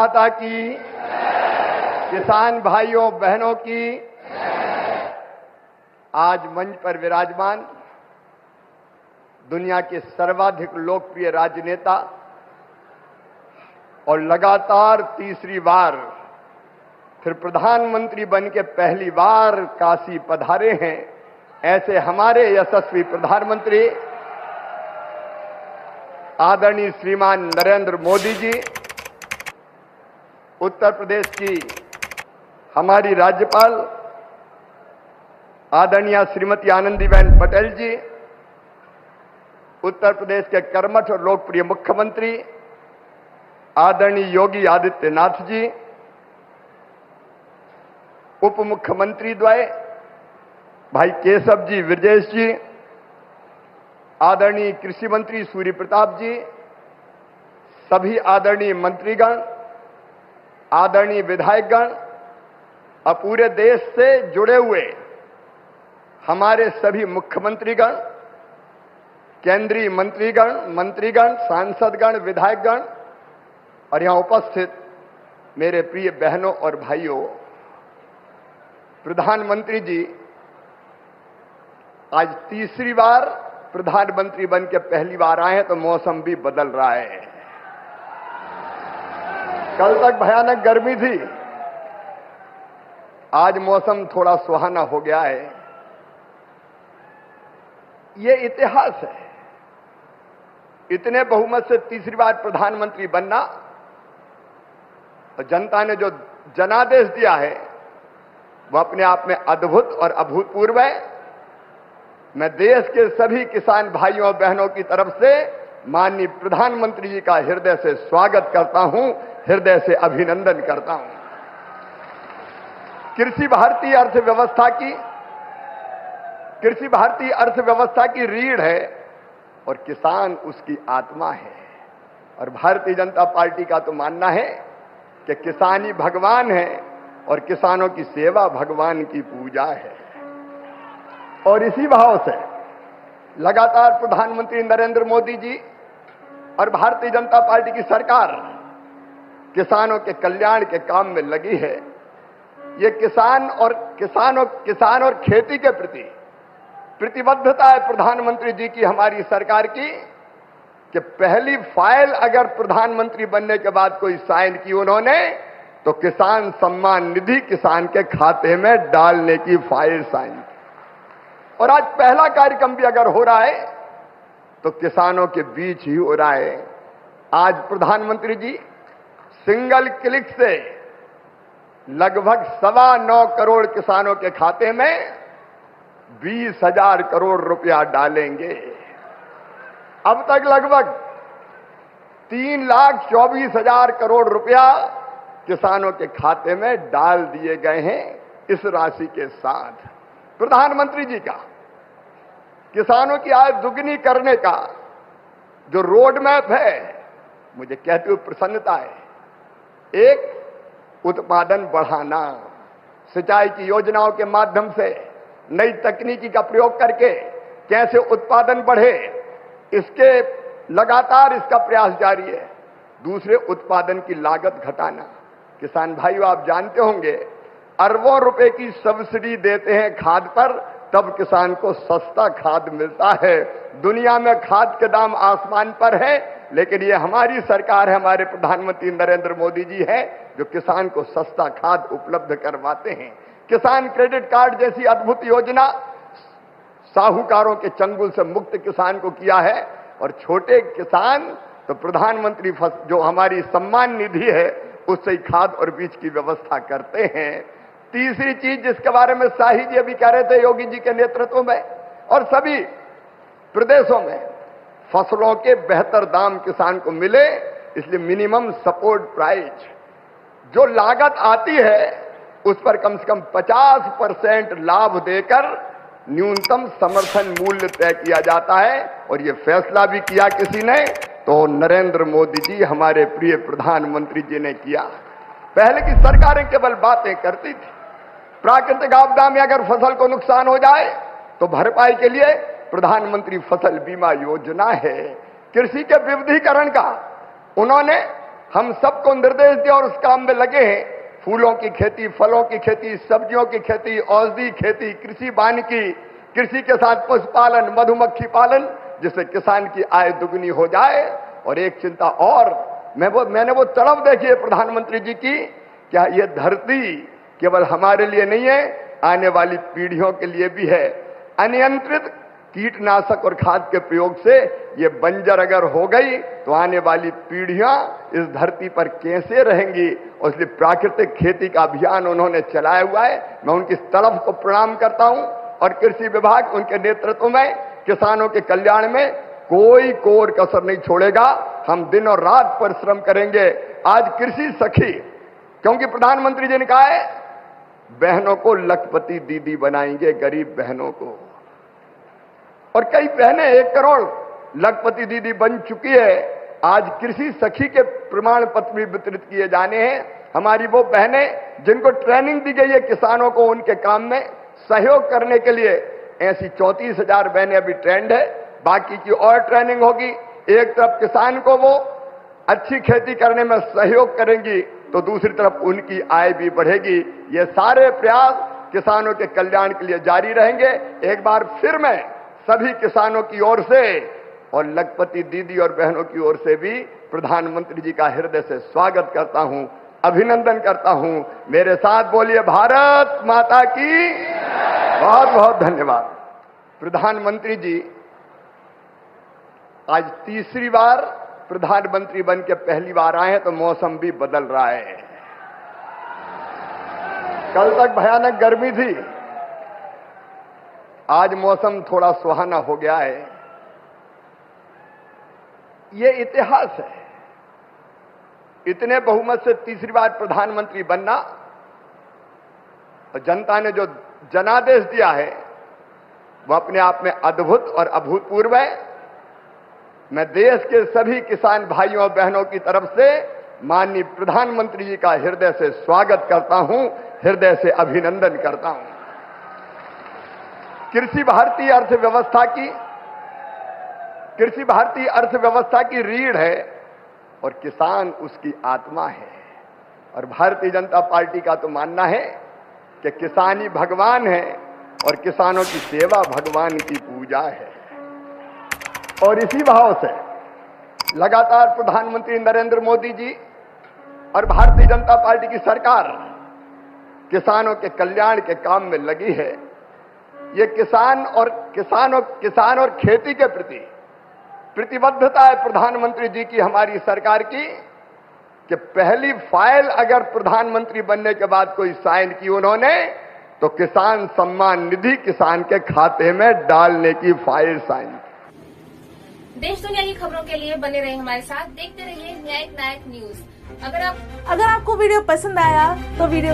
माता की, किसान भाइयों बहनों की। आज मंच पर विराजमान दुनिया के सर्वाधिक लोकप्रिय राजनेता और लगातार तीसरी बार फिर प्रधानमंत्री बन के पहली बार काशी पधारे हैं, ऐसे हमारे यशस्वी प्रधानमंत्री आदरणीय श्रीमान नरेंद्र मोदी जी, उत्तर प्रदेश की हमारी राज्यपाल आदरणीय श्रीमती आनंदीबेन पटेल जी, उत्तर प्रदेश के कर्मठ और लोकप्रिय मुख्यमंत्री आदरणीय योगी आदित्यनाथ जी, उप मुख्यमंत्री द्वय भाई केशव जी विरजेश जी, आदरणीय कृषि मंत्री सूर्य प्रताप जी, सभी आदरणीय मंत्रीगण, आदरणीय विधायकगण और पूरे देश से जुड़े हुए हमारे सभी मुख्यमंत्रीगण, केंद्रीय मंत्रीगण, सांसदगण, विधायकगण और यहां उपस्थित मेरे प्रिय बहनों और भाइयों, प्रधानमंत्री जी आज तीसरी बार प्रधानमंत्री बन के पहली बार आए हैं, तो मौसम भी बदल रहा है। कल तक भयानक गर्मी थी, आज मौसम थोड़ा सुहाना हो गया है। ये इतिहास है, इतने बहुमत से तीसरी बार प्रधानमंत्री बनना और जनता ने जो जनादेश दिया है वो अपने आप में अद्भुत और अभूतपूर्व है। मैं देश के सभी किसान भाइयों और बहनों की तरफ से माननीय प्रधानमंत्री जी का हृदय से स्वागत करता हूं, हृदय से अभिनंदन करता हूं। कृषि भारतीय अर्थव्यवस्था की रीढ़ है और किसान उसकी आत्मा है। और भारतीय जनता पार्टी का तो मानना है कि किसान ही भगवान है और किसानों की सेवा भगवान की पूजा है। और इसी भाव से लगातार प्रधानमंत्री नरेंद्र मोदी जी और भारतीय जनता पार्टी की सरकार किसानों के कल्याण के काम में लगी है। ये किसान और खेती के प्रति प्रतिबद्धता है प्रधानमंत्री जी की, हमारी सरकार की, कि पहली फाइल अगर प्रधानमंत्री बनने के बाद कोई साइन की उन्होंने, तो किसान सम्मान निधि किसान के खाते में डालने की फाइल साइन की। और आज पहला कार्यक्रम भी अगर हो रहा है तो किसानों के बीच ही हो रहा है। आज प्रधानमंत्री जी सिंगल क्लिक से लगभग 9.25 करोड़ किसानों के खाते में 20,000 करोड़ रुपया डालेंगे। अब तक लगभग 3,24,000 करोड़ रुपया किसानों के खाते में डाल दिए गए हैं। इस राशि के साथ प्रधानमंत्री जी का किसानों की आय दुगनी करने का जो रोड मैप है, मुझे कहते हुए प्रसन्नता है। एक, उत्पादन बढ़ाना, सिंचाई की योजनाओं के माध्यम से नई तकनीकी का प्रयोग करके कैसे उत्पादन बढ़े, इसके लगातार इसका प्रयास जारी है। दूसरे, उत्पादन की लागत घटाना। किसान भाइयों, आप जानते होंगे अरबों रुपए की सब्सिडी देते हैं खाद पर, तब किसान को सस्ता खाद मिलता है। दुनिया में खाद के दाम आसमान पर है, लेकिन ये हमारी सरकार है, हमारे प्रधानमंत्री नरेंद्र मोदी जी है जो किसान को सस्ता खाद उपलब्ध करवाते हैं। किसान क्रेडिट कार्ड जैसी अद्भुत योजना साहूकारों के चंगुल से मुक्त किसान को किया है। और छोटे किसान तो प्रधानमंत्री जो हमारी सम्मान निधि है उससे ही खाद और बीज की व्यवस्था करते हैं। तीसरी चीज जिसके बारे में शाही जी अभी कह रहे थे, योगी जी के नेतृत्व में और सभी प्रदेशों में फसलों के बेहतर दाम किसान को मिले, इसलिए मिनिमम सपोर्ट प्राइस जो लागत आती है उस पर कम से कम 50% लाभ देकर न्यूनतम समर्थन मूल्य तय किया जाता है। और ये फैसला भी किया किसी ने, तो नरेंद्र मोदी जी हमारे प्रिय प्रधानमंत्री जी ने किया। पहले की सरकारें केवल बातें करती थी। प्राकृतिक आपदा में अगर फसल को नुकसान हो जाए तो भरपाई के लिए प्रधानमंत्री फसल बीमा योजना है। कृषि के विविधीकरण का उन्होंने हम सबको निर्देश दिया और उस काम में लगे हैं। फूलों की खेती, फलों की खेती, सब्जियों की खेती, औषधि खेती, कृषि वानिकी, कृषि के साथ पशुपालन, मधुमक्खी पालन, जिससे किसान की आय दुगनी हो जाए। और एक चिंता और, मैंने वो तड़प देखी है प्रधानमंत्री जी की, क्या ये धरती केवल हमारे लिए नहीं है, आने वाली पीढ़ियों के लिए भी है। अनियंत्रित कीटनाशक और खाद के प्रयोग से ये बंजर अगर हो गई तो आने वाली पीढ़ियां इस धरती पर कैसे रहेंगी। और इसलिए प्राकृतिक खेती का अभियान उन्होंने चलाया हुआ है। मैं उनकी इस तड़प को प्रणाम करता हूं और कृषि विभाग उनके नेतृत्व में किसानों के कल्याण में कोई कोर कसर नहीं छोड़ेगा। हम दिन और रात परिश्रम करेंगे। आज कृषि सखी, क्योंकि प्रधानमंत्री जी ने कहा है बहनों को लखपति दीदी बनाएंगे, गरीब बहनों को। और कई बहनें 1 करोड़ लखपति दीदी बन चुकी है। आज कृषि सखी के प्रमाण पत्र भी वितरित किए जाने हैं। हमारी वो बहनें जिनको ट्रेनिंग दी गई है किसानों को उनके काम में सहयोग करने के लिए, ऐसी 34,000 बहनें अभी ट्रेंड है। बाकी की और ट्रेनिंग होगी। एक तरफ किसान को वो अच्छी खेती करने में सहयोग करेंगी तो दूसरी तरफ उनकी आय भी बढ़ेगी। ये सारे प्रयास किसानों के कल्याण के लिए जारी रहेंगे। एक बार फिर मैं सभी किसानों की ओर से और लखपति दीदी और बहनों की ओर से भी प्रधानमंत्री जी का हृदय से स्वागत करता हूं, अभिनंदन करता हूं। मेरे साथ बोलिए भारत माता की। बहुत बहुत धन्यवाद। प्रधानमंत्री जी आज तीसरी बार प्रधानमंत्री बन के पहली बार आए हैं तो मौसम भी बदल रहा है। कल तक भयानक गर्मी थी, आज मौसम थोड़ा सुहाना हो गया है। ये इतिहास है। इतने बहुमत से तीसरी बार प्रधानमंत्री बनना और जनता ने जो जनादेश दिया है वो अपने आप में अद्भुत और अभूतपूर्व है। मैं देश के सभी किसान भाइयों और बहनों की तरफ से माननीय प्रधानमंत्री जी का हृदय से स्वागत करता हूं, हृदय से अभिनंदन करता हूं। कृषि भारतीय अर्थव्यवस्था की रीढ़ है और किसान उसकी आत्मा है। और भारतीय जनता पार्टी का तो मानना है कि किसान ही भगवान है और किसानों की सेवा भगवान की पूजा है। और इसी भाव से लगातार प्रधानमंत्री नरेंद्र मोदी जी और भारतीय जनता पार्टी की सरकार किसानों के कल्याण के काम में लगी है। ये किसान और खेती के प्रति प्रतिबद्धता है प्रधानमंत्री जी की, हमारी सरकार की, कि पहली फाइल अगर प्रधानमंत्री बनने के बाद कोई साइन की उन्होंने तो किसान सम्मान निधि किसान के खाते में डालने की फाइल साइन। देश दुनिया की खबरों के लिए बने रहे हमारे साथ, देखते रहिए न्यायिक नायक न्यूज। अगर आपको वीडियो पसंद आया तो वीडियो